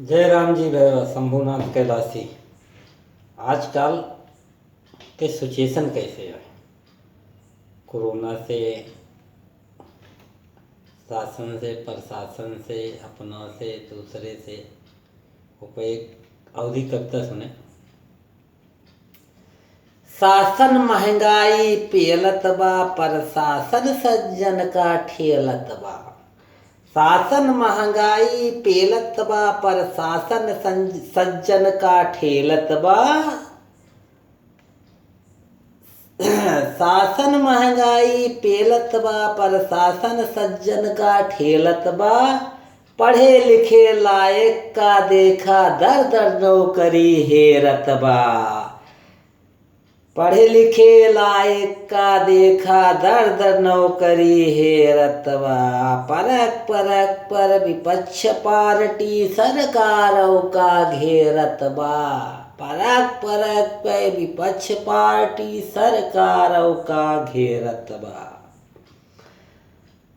जय राम जी भैया शंभुनाथ कैलाशी। आजकल के सिचुएशन कैसे है? कोरोना से, शासन से, प्रशासन से, अपनों से, दूसरे से एक अवधि कविता सुने। शासन महंगाई पेलत बा, प्रशासन सज्जन का ठेलत बा। शासन महंगाई पेलत बा, प्रशासन सज्जन का ठेलत बा। शासन महंगाई पेलत बा, प्रशासन सज्जन का ठेलत बा। पढ़े लिखे लायक का देखा दर दर नौकरी हेरत बा। पढ़े लिखे लायक का देखा दर दर नौकरी हेरत बा। परख परख पर विपक्ष पार्टी सरकारों का घेरत बा। परख परख पर विपक्ष पार्टी सरकारों का घेरत बा।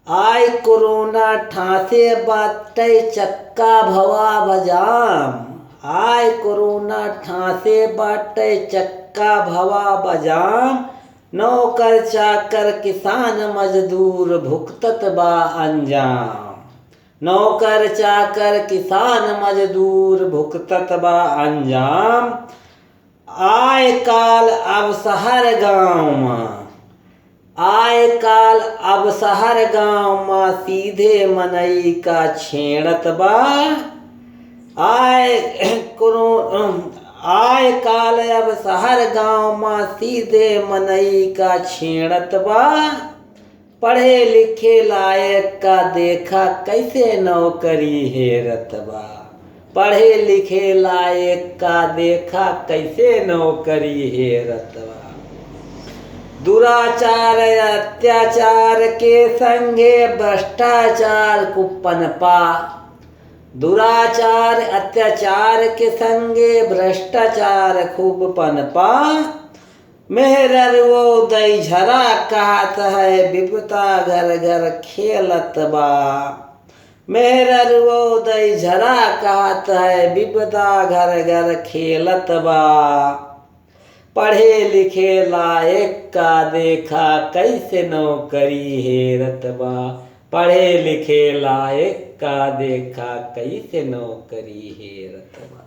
आय कोरोना ठासे बाटे चक्का भवा बजाम। आय कोरोना ठासे बाटे चक्का भवा बजाम। नौकर चाकर किसान मजदूर भुगतत बा अंजाम। नौकर चाकर किसान मजदूर भुगतत बा अंजाम। आय काल अब शहर गाँव में, आय काल अब शहर गाँव में सीधे मनई का छेड़त बा। आय काल अब शहर गाँव में सीधे मनई का छेड़त बा। पढ़े लिखे लायक का देखा कैसे नौकरी हेरत बा। पढ़े लिखे लायक का देखा कैसे नौकरी हेरत बा। दुराचार अत्याचार के संगे भ्रष्टाचार कुपन पा। दुराचार अत्याचार के संगे भ्रष्टाचार खूब पनपा। मेहरर वो दई झरा कहत है विपता घर घर खेलत बा। मेहरर वो दई झरा कहत है विपता घर घर खेलत बा। पढ़े लिखे लायक का देखा कैसे नौकरी हेरत बा। पढ़े लिखे लायक का देखा कैसे नौकरी हेरत बा।